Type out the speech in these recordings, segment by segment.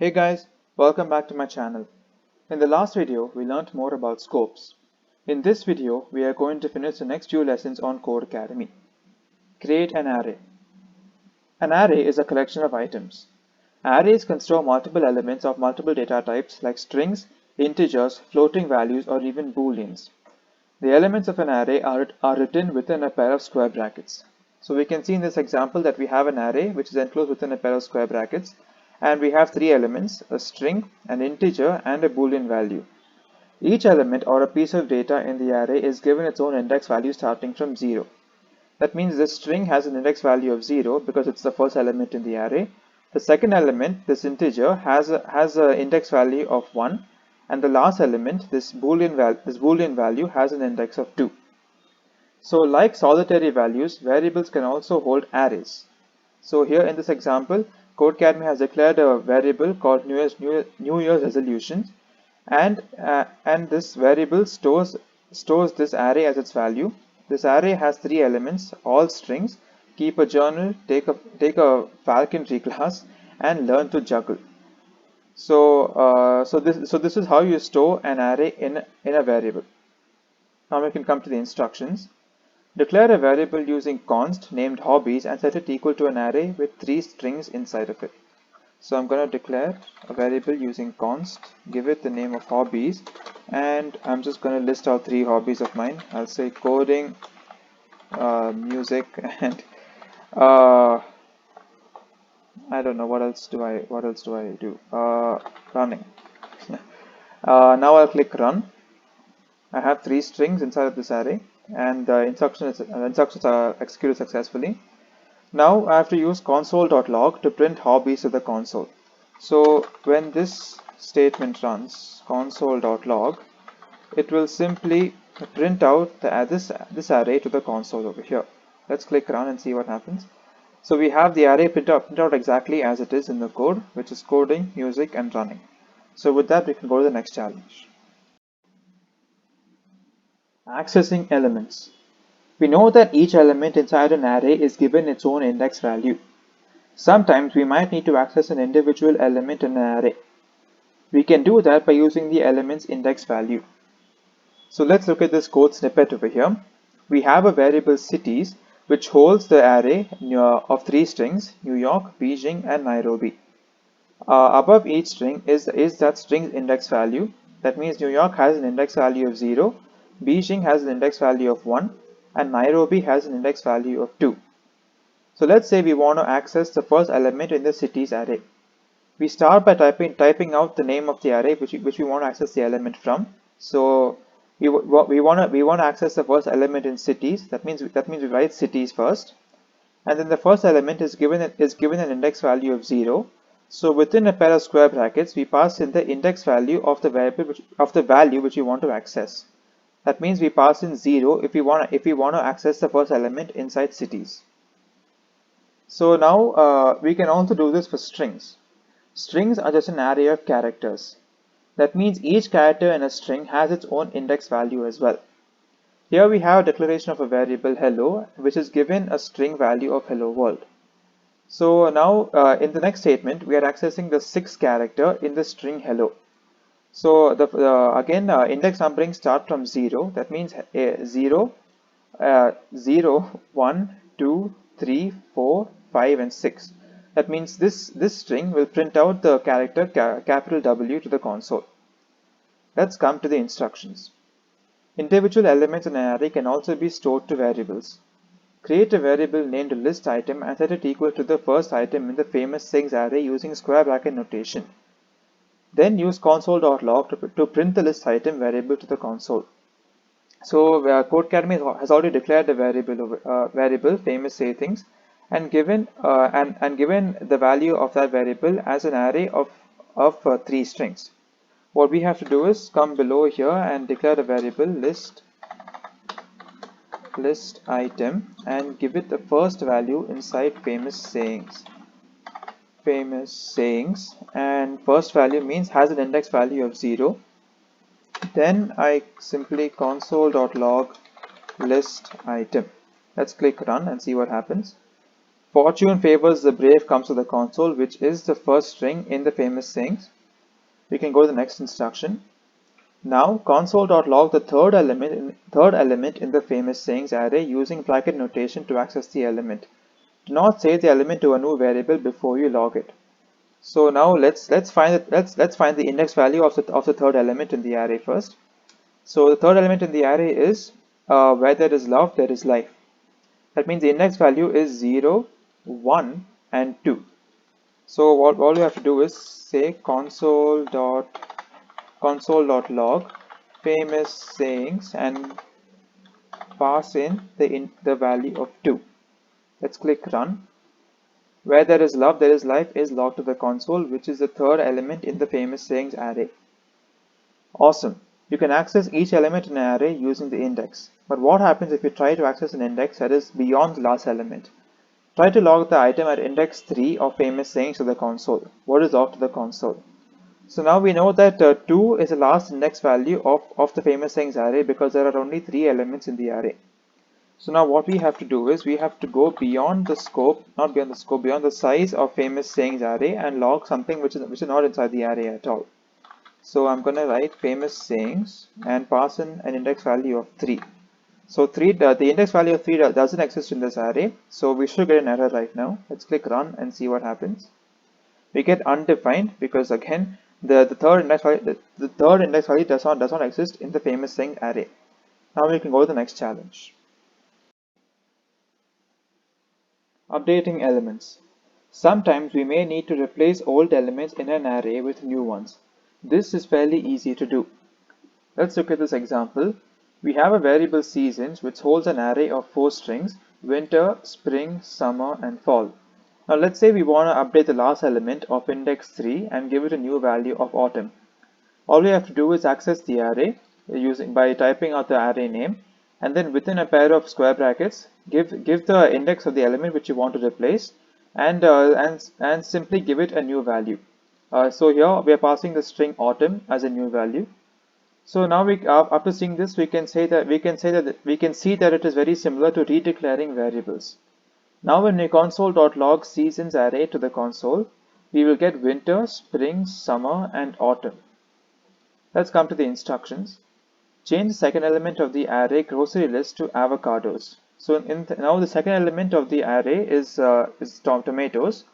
Hey guys, welcome back to my channel. In the last video, we learned more about scopes. In this video, we are going to finish the next few lessons on Codecademy. Create an array. An array is a collection of items. Arrays can store multiple elements of multiple data types like strings, integers, floating values, or even booleans. The elements of an array are written within a pair of square brackets. So we can see in this example that we have an array which is enclosed within a pair of square brackets, and we have three elements: a string, an integer, and a boolean value. Each element or a piece of data in the array is given its own index value starting from 0. That means this string has an index value of 0 because it's the first element in the array. The second element, this integer, has an index value of 1, and the last element, this boolean value, has an index of 2. So like solitary values, variables can also hold arrays. So here in this example, Codecademy has declared a variable called New Year's resolution, and this variable stores this array as its value. This array has three elements, all strings: keep a journal, take a falconry class, and learn to juggle. So this is how you store an array in a variable. Now we can come to the instructions. Declare a variable using const named hobbies and set it equal to an array with three strings inside of it. So I'm going to declare a variable using const, give it the name of hobbies, and I'm just going to list out three hobbies of mine. I'll say coding, music, and uh, I don't know what else do I do. Running. Now I'll click run. I have three strings inside of this array, and the instructions are executed successfully. Now I have to use console.log to print hobbies to the console. So when this statement runs console.log, it will simply print out this array to the console over here. Let's click run and see what happens. So we have the array print out exactly as it is in the code, which is coding, music, and running. So with that, we can go to the next challenge. Accessing elements. We know that each element inside an array is given its own index value. Sometimes we might need to access an individual element in an array. We can do that by using the element's index value. So let's look at this code snippet over here. We have a variable cities which holds the array of three strings: New York, Beijing, and Nairobi. Above each string is that string's index value. That means New York has an index value of 0, Beijing has an index value of 1, and Nairobi has an index value of 2. So let's say we want to access the first element in the cities array. We start by typing out the name of the array which we want to access the element from. So we want to access the first element in cities. That means we write cities first, and then the first element is given an index value of 0. So within a pair of square brackets, we pass in the index value of the value which we want to access. That means we pass in 0 if we want to access the first element inside cities. So now we can also do this for strings. Strings are just an array of characters. That means each character in a string has its own index value as well. Here we have a declaration of a variable hello, which is given a string value of hello world. So now in the next statement, we are accessing the sixth character in the string hello. So again, index numbering start from 0. That means 0, 0, 1, 2, 3, 4, 5, and 6. That means this string will print out the character capital W to the console. Let's come to the instructions. Individual elements in an array can also be stored to variables. Create a variable named list item and set it equal to the first item in the famous strings array using square bracket notation. Then use console.log to print the list item variable to the console. So Codecademy has already declared a variable famous say things, and given the value of that variable as an array of three strings. What we have to do is come below here and declare a variable list item and give it the first value inside famous sayings, and first value means has an index value of 0. Then I simply console.log list item. Let's click run and see what happens. Fortune favors the brave comes to the console, which is the first string in the famous sayings. We can go to the next instruction. Now console.log the third element in the famous sayings array using bracket notation to access the element. Do not save the element to a new variable before you log it. So now let's find the index value of the third element in the array first. So the third element in the array is where there is love, there is life. That means the index value is 0, 1, and 2. So what all you have to do is say console.log famous sayings and pass in the value of 2. Let's click run. Where there is love, there is life is logged to the console, which is the third element in the famous sayings array. Awesome. You can access each element in an array using the index. But what happens if you try to access an index that is beyond the last element? Try to log the item at index 3 of famous sayings to the console. What is logged to the console? So now we know that 2 is the last index value of the famous sayings array because there are only 3 elements in the array. So now what we have to do is we have to go beyond the scope, not beyond the scope, beyond the size of famous sayings array and log something which is not inside the array at all. So I'm going to write famous sayings and pass in an index value of 3. So the index value of 3 doesn't exist in this array, so we should get an error right now. Let's click run and see what happens. We get undefined because again the third index value does not exist in the famous saying array. Now we can go to the next challenge. Updating elements. Sometimes we may need to replace old elements in an array with new ones. This is fairly easy to do. Let's look at this example. We have a variable seasons which holds an array of 4 strings: winter, spring, summer, and fall. Now let's say we want to update the last element of index 3 and give it a new value of autumn. All we have to do is access the array by typing out the array name, and then within a pair of square brackets give the index of the element which you want to replace, and simply give it a new value. So here we are passing the string autumn as a new value. So now after seeing this, we can see that it is very similar to redeclaring variables. Now when we console.log seasons array to the console, we will get winter, spring, summer, and autumn. Let's come to the instructions. Change the second element of the array grocery list to avocados. So now the second element of the array is tomatoes.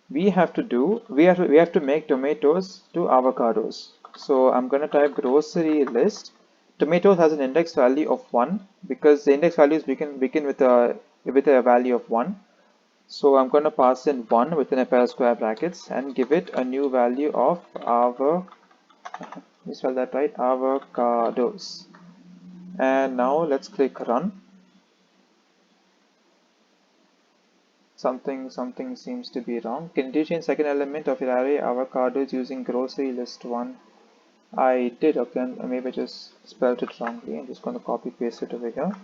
We have to make tomatoes to avocados. So I'm going to type grocery list. Tomatoes has an index value of 1 because the index values begin with a value of 1. So I'm going to pass in 1 within a pair of square brackets and give it a new value of you spell that right, avocados. And now let's click run. Something seems to be wrong. Can you change second element of your array avocados using grocery list 1? I did. Okay, maybe I just spelled it wrongly. I'm just going to copy paste it over here.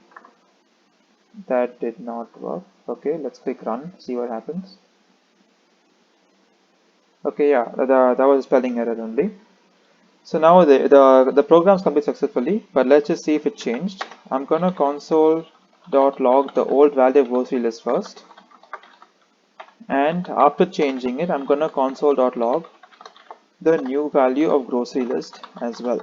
That did not work. Okay, let's click run, see what happens. Okay, yeah, that was a spelling error only. So now the program's complete successfully, but let's just see if it changed. I'm gonna console.log the old value of grocery list first, and after changing it, I'm gonna console.log the new value of grocery list as well.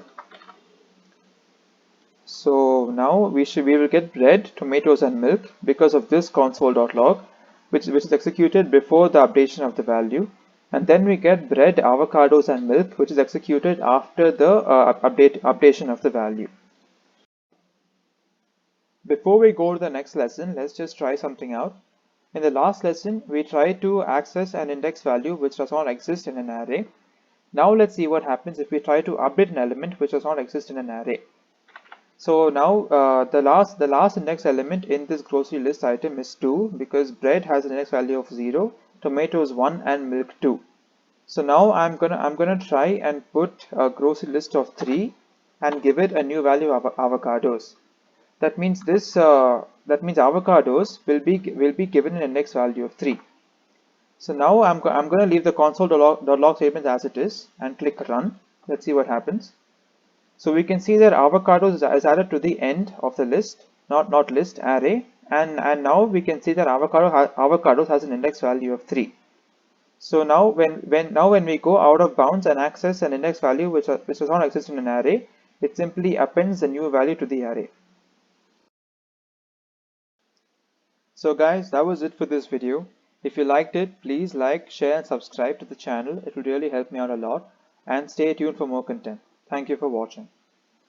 So now we will get bread, tomatoes, and milk because of this console.log, which is executed before the updation of the value. And then we get bread, avocados, and milk, which is executed after the updation of the value. Before we go to the next lesson, let's just try something out. In the last lesson, we tried to access an index value which does not exist in an array. Now let's see what happens if we try to update an element which does not exist in an array. So now the last index element in this grocery list item is 2 because bread has an index value of 0, tomatoes 1, and milk 2. So now I'm gonna try and put a grocery list of 3 and give it a new value of avocados. That means avocados will be given an index value of 3. So now I'm gonna leave the console.log statement as it is and click run. Let's see what happens. So we can see that avocados is added to the end of the list, not list array, and now we can see that avocados has an index value of 3. So now when we go out of bounds and access an index value which does not exist in an array, it simply appends a new value to the array. So guys, that was it for this video. If you liked it, please like, share and subscribe to the channel. It will really help me out a lot. And stay tuned for more content. Thank you for watching.